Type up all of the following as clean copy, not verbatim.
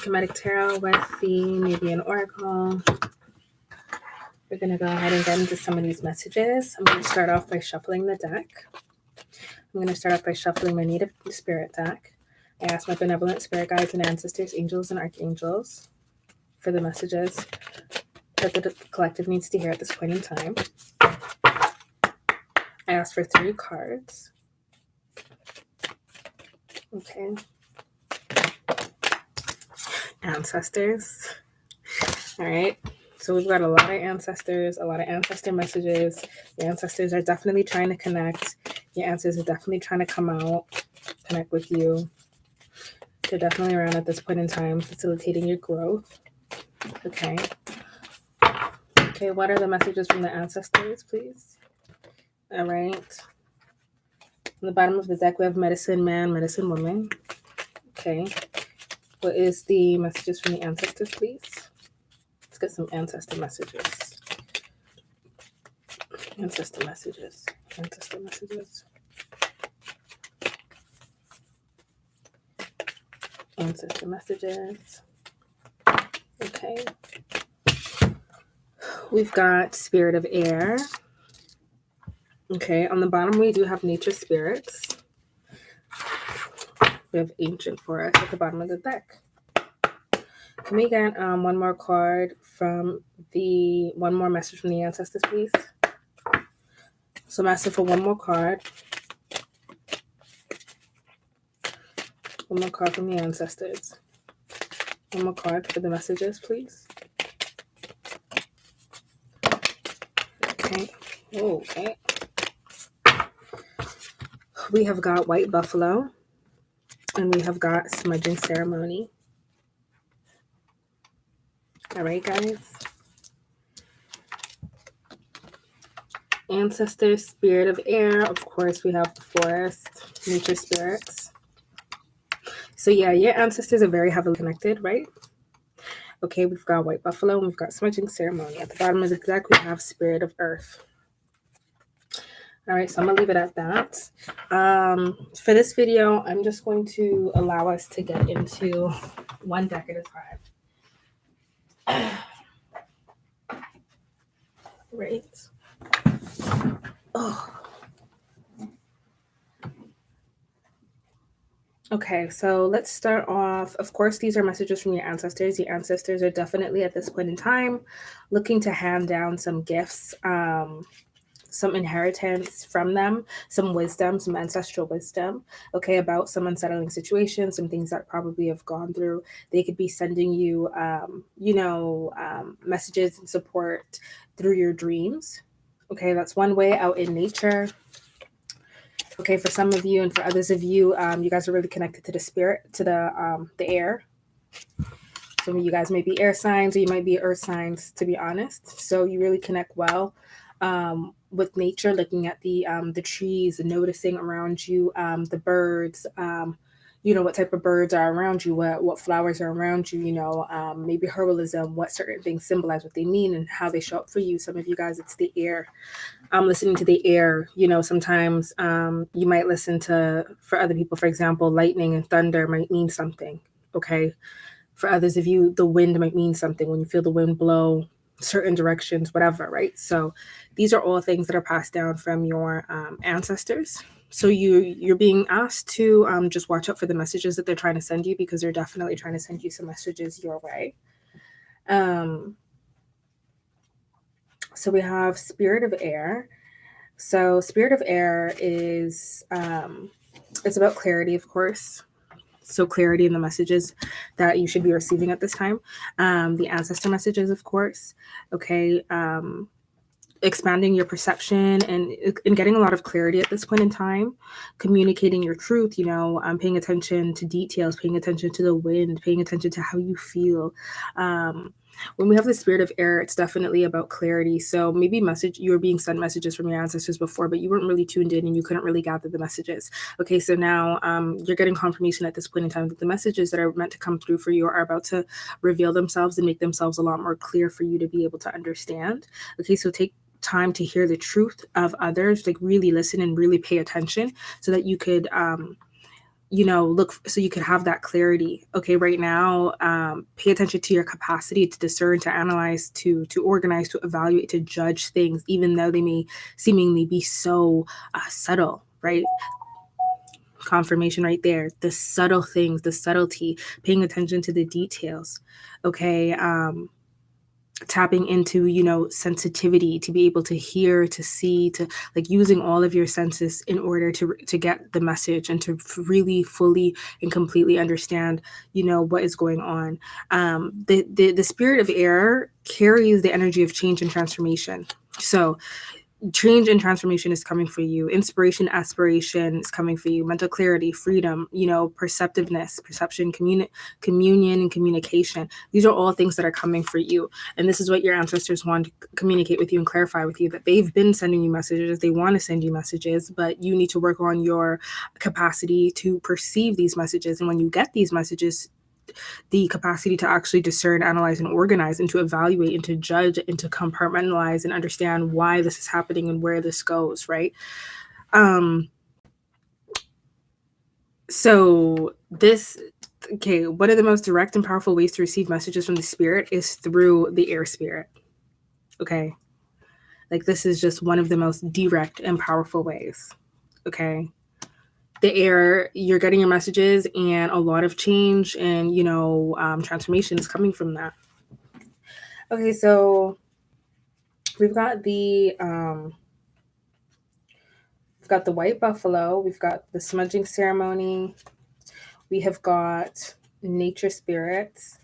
Kemetic Tarot with the Nubian Oracle. We're going to go ahead and get into some of these messages. I'm going to start off by shuffling the deck. I'm going to start off by shuffling my native spirit deck. I ask my benevolent spirit guides and ancestors, angels and archangels, for the messages that the collective needs to hear at this point in time. I asked for 3 cards. Okay. Ancestors. All right. So we've got a lot of ancestors, a lot of ancestor messages. The ancestors are definitely trying to connect. Your ancestors are definitely trying to come out, connect with you. They're definitely around at this point in time, facilitating your growth. Okay. Okay, what are the messages from the ancestors, please? All right. On the bottom of the deck, we have medicine man, medicine woman. Okay. What is the messages from the ancestors, please? Let's get some ancestor messages. Ancestor messages. Ancestor messages. Ancestor messages. Okay. We've got spirit of air. Okay. On the bottom, we do have nature spirits. We have ancient forest at the bottom of the deck. Can we get one more card from one more message from the ancestors, please? So I'm asking for one more card. One more card from the ancestors. One more card for the messages, please. Okay. Okay. We have got white buffalo. And we have got smudging ceremony. All right, guys. Ancestors, spirit of air. Of course, we have the forest, nature spirits. So yeah, your ancestors are very heavily connected, right? Okay, we've got white buffalo and we've got smudging ceremony. At the bottom of the deck, we have spirit of earth. All right, so I'm going to leave it at that. For this video, I'm just going to allow us to get into one deck at a time. Right. Oh. Okay, so let's start off. Of course, these are messages from your ancestors. Your ancestors are definitely at this point in time looking to hand down some gifts, some inheritance from them, some wisdom, some ancestral wisdom, okay, about some unsettling situations, some things that probably have gone through. They could be sending you, messages and support through your dreams. Okay, that's one way out in nature. Okay, for some of you and for others of you, you guys are really connected to the spirit, to the air. Some of you guys may be air signs, or you might be earth signs, to be honest. So you really connect well with nature, looking at the trees, noticing around you, the birds, what type of birds are around you, what flowers are around you, maybe herbalism, what certain things symbolize, what they mean, and how they show up for you. Some of you guys, it's the air. Listening to the air, sometimes you might listen to, for other people, for example, lightning and thunder might mean something, okay? For others of you, the wind might mean something when you feel the wind blow certain directions, whatever, right? So these are all things that are passed down from your ancestors. So you're being asked to just watch out for the messages that they're trying to send you, because they're definitely trying to send you some messages your way. So we have spirit of air. So spirit of air is, it's about clarity, of course. So clarity in the messages that you should be receiving at this time. The ancestor messages, of course. Okay. Expanding your perception and getting a lot of clarity at this point in time, communicating your truth, paying attention to details, paying attention to the wind, paying attention to how you feel. When we have the spirit of air, it's definitely about clarity. So maybe you were being sent messages from your ancestors before, but you weren't really tuned in and you couldn't really gather the messages. Okay, so now you're getting confirmation at this point in time that the messages that are meant to come through for you are about to reveal themselves and make themselves a lot more clear for you to be able to understand. Okay, so take time to hear the truth of others, like really listen and really pay attention so that you could look so you can have that clarity. Okay, right now, pay attention to your capacity to discern, to analyze, to organize, to evaluate, to judge things, even though they may seemingly be so subtle, right? Confirmation right there. The subtle things, the subtlety, paying attention to the details. Okay. Tapping into sensitivity, to be able to hear, to see, to like using all of your senses in order to get the message and to really fully and completely understand what is going on. The spirit of air carries the energy of change and transformation. So change and transformation is coming for you. Inspiration, aspiration is coming for you. Mental clarity, freedom, perceptiveness, perception, communion, and communication. These are all things that are coming for you. And this is what your ancestors want to communicate with you and clarify with you, that they've been sending you messages. They want to send you messages, but you need to work on your capacity to perceive these messages. And when you get these messages, the capacity to actually discern, analyze, and organize, and to evaluate, and to judge, and to compartmentalize and understand why this is happening and where this goes, right? So one of the most direct and powerful ways to receive messages from the spirit is through the air spirit. Okay. Like, this is just one of the most direct and powerful ways. Okay. The air, you're getting your messages, and a lot of change and transformation is coming from that. Okay, so we've got the white buffalo, we've got the smudging ceremony, we have got nature spirits,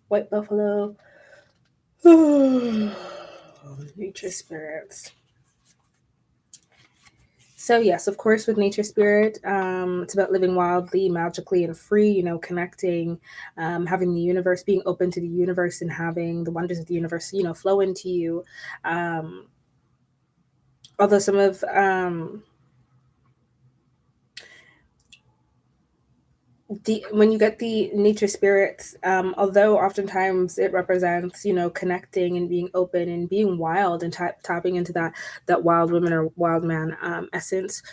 white buffalo, nature spirits. So yes, of course, with nature spirit, it's about living wildly, magically, and free, connecting, having the universe, being open to the universe, and having the wonders of the universe, flow into you. Although some of when you get the nature spirits, although oftentimes it represents, connecting and being open and being wild and tapping into that wild woman or wild man essence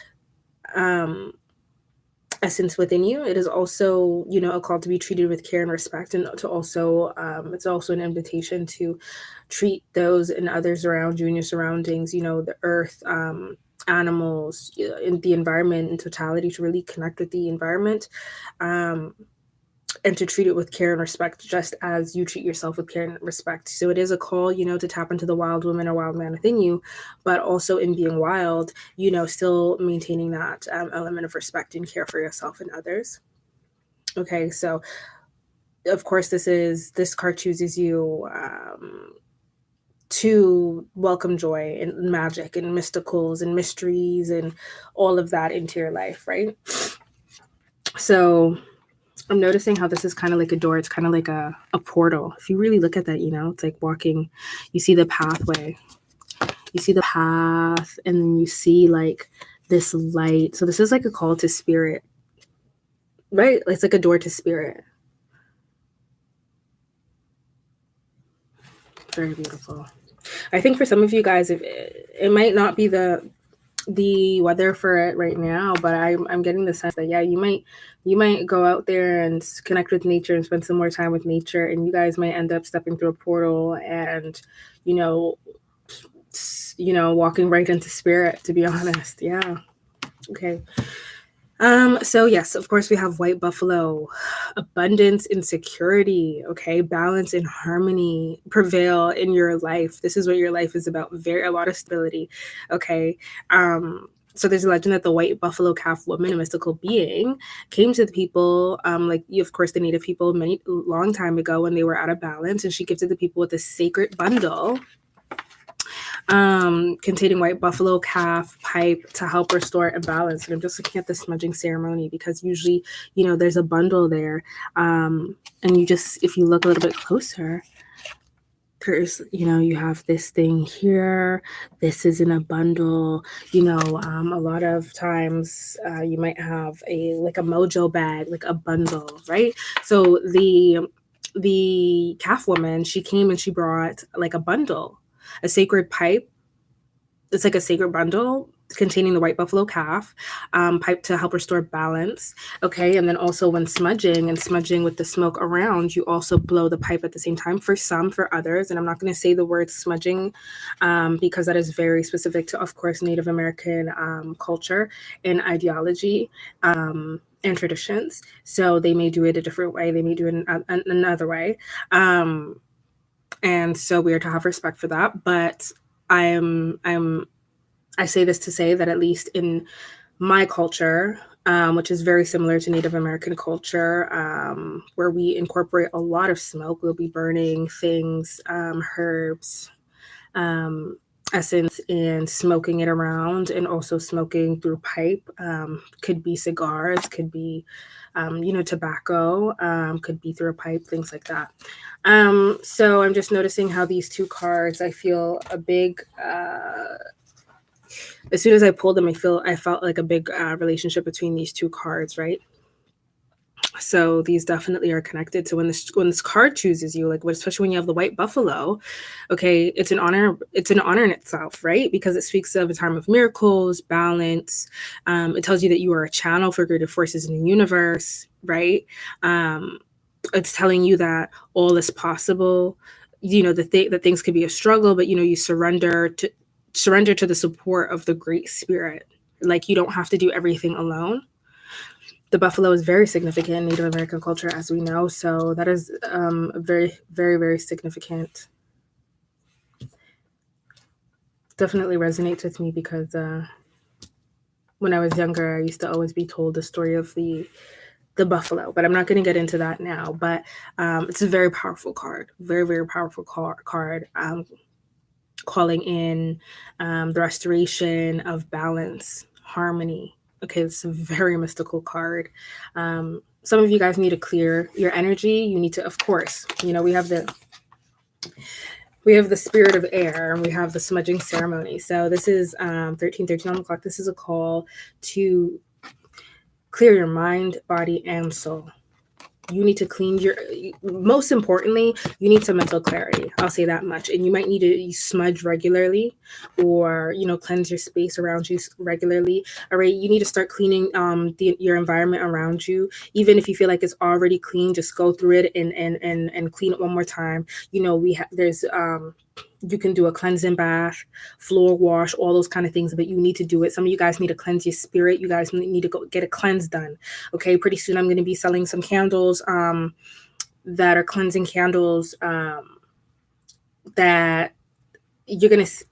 within you, it is also, a call to be treated with care and respect, and to also, it's also an invitation to treat those and others around you and your surroundings, the earth, animals, in the environment in totality, to really connect with the environment, and to treat it with care and respect, just as you treat yourself with care and respect. So it is a call, to tap into the wild woman or wild man within you, but also in being wild, still maintaining that element of respect and care for yourself and others. Okay, so of course, this card chooses you to welcome joy and magic and mysticals and mysteries and all of that into your life, right? So I'm noticing how this is kind of like a door. It's kind of like a portal. If you really look at that, it's like walking, you see the pathway, you see the path, and then you see like this light. So this is like a call to spirit, right? It's like a door to spirit. Very beautiful. I think for some of you guys, it might not be the weather for it right now, but I'm getting the sense that you might go out there and connect with nature and spend some more time with nature, and you guys might end up stepping through a portal and walking right into spirit, to be honest. Yeah. Okay. So yes, of course, we have white buffalo, abundance and security. Okay. Balance and harmony prevail in your life. This is what your life is about. A lot of stability. Okay. So there's a legend that the white buffalo calf woman, a mystical being, came to the people, of course, the native people, long time ago, when they were out of balance, and she gifted the people with a sacred bundle containing white buffalo calf pipe to help restore a balance. And I'm just looking at the smudging ceremony, because usually, there's a bundle there. And if you look a little bit closer, there's, you have this thing here. This is in a bundle. A lot of times you might have a mojo bag, like a bundle, right? So the calf woman, she came and she brought like a bundle, a sacred pipe. It's like a sacred bundle, containing the white buffalo calf, pipe to help restore balance. Okay, and then also when smudging and smudging with the smoke around, you also blow the pipe at the same time for some, for others. And I'm not going to say the word smudging because that is very specific to, of course, Native American culture and ideology. And traditions. So they may do it a different way. They may do it another way. And so we are to have respect for that. But I say this to say that at least in my culture, which is very similar to Native American culture, where we incorporate a lot of smoke, we'll be burning things, herbs, essence, and smoking it around, and also smoking through pipe. Could be cigars, could be, tobacco, could be through a pipe, things like that. So I'm just noticing how these two cards, I feel a big, as soon as I pulled them, I felt like a big relationship between these two cards, right? So these definitely are connected. So when this card chooses you, like, especially when you have the white buffalo, okay, it's an honor. It's an honor in itself, right? Because it speaks of a time of miracles, balance. It tells you that you are a channel for greater forces in the universe, right? It's telling you that all is possible. That things could be a struggle, but you surrender to the support of the Great Spirit. Like, you don't have to do everything alone. The buffalo is very significant in Native American culture, as we know. So that is very, very, very significant. Definitely resonates with me because when I was younger, I used to always be told the story of the buffalo, but I'm not going to get into that now. But it's a very powerful card, very, very powerful card. Calling in the restoration of balance, harmony. Okay, it's a very mystical card. Some of you guys need to clear your energy. You need to, of course, we have the spirit of air, and we have the smudging ceremony. So this is 1313 on the clock. This is a call to clear your mind, body, and soul. You need to clean most importantly, you need some mental clarity. I'll say that much. And you might need to smudge regularly, or, cleanse your space around you regularly. All right. You need to start cleaning your environment around you. Even if you feel like it's already clean, just go through it and clean it one more time. There's you can do a cleansing bath, floor wash, all those kind of things, but you need to do it. Some of you guys need to cleanse your spirit. You guys need to go get a cleanse done. Okay. Pretty soon I'm going to be selling some candles that are cleansing candles that you're going to,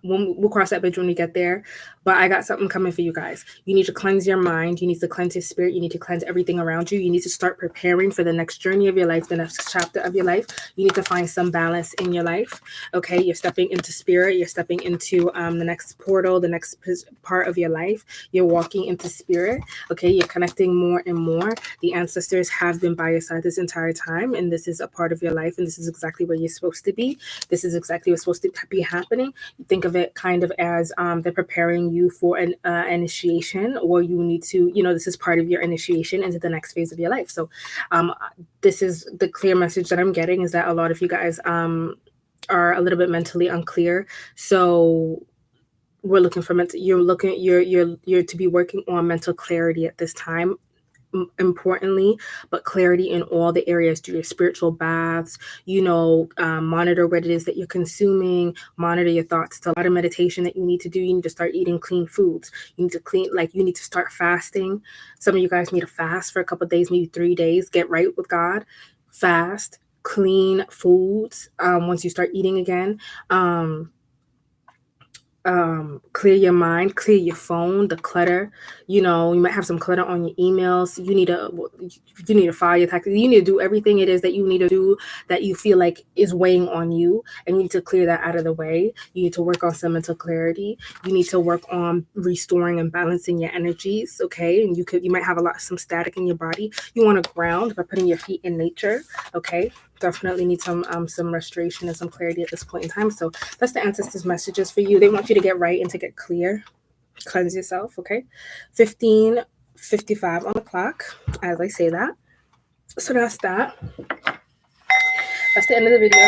we'll cross that bridge when we get there, but I got something coming for you guys. You need to cleanse your mind. You need to cleanse your spirit. You need to cleanse everything around you. You need to start preparing for the next journey of your life, the next chapter of your life. You need to find some balance in your life. Okay. You're stepping into spirit. You're stepping into the next portal, the next part of your life. You're walking into spirit. Okay. You're connecting more and more. The ancestors have been by your side this entire time, and this is a part of your life, and this is exactly where you're supposed to be. This is exactly what's supposed to be happening. You think of it kind of as they're preparing you for an initiation, or you need to, this is part of your initiation into the next phase of your life. So this is the clear message that I'm getting, is that a lot of you guys are a little bit mentally unclear. So we're looking for you're to be working on mental clarity at this time, importantly, but clarity in all the areas. Do your spiritual baths, monitor what it is that you're consuming, monitor your thoughts. It's a lot of meditation that you need to do. You need to start eating clean foods. You need to you need to start fasting. Some of you guys need to fast for a couple of days, maybe 3 days. Get right with God. Fast, clean foods. Once you start eating again, clear your mind, clear your phone, the clutter. You might have some clutter on your emails. You need to file your taxes. You need to do everything it is that you need to do that you feel like is weighing on you, and you need to clear that out of the way. You need to work on some mental clarity. You need to work on restoring and balancing your energies. Okay. And you might have some static in your body. You want to ground by putting your feet in nature. Okay. Definitely need some restoration and some clarity at this point in time. So that's the ancestors' messages for you. They want you to get right and to get clear. Cleanse yourself, okay? 15:55 on the clock, as I say that. So that's that. That's the end of the video.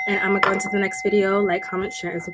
And I'm going to go into the next video. Like, comment, share, and subscribe.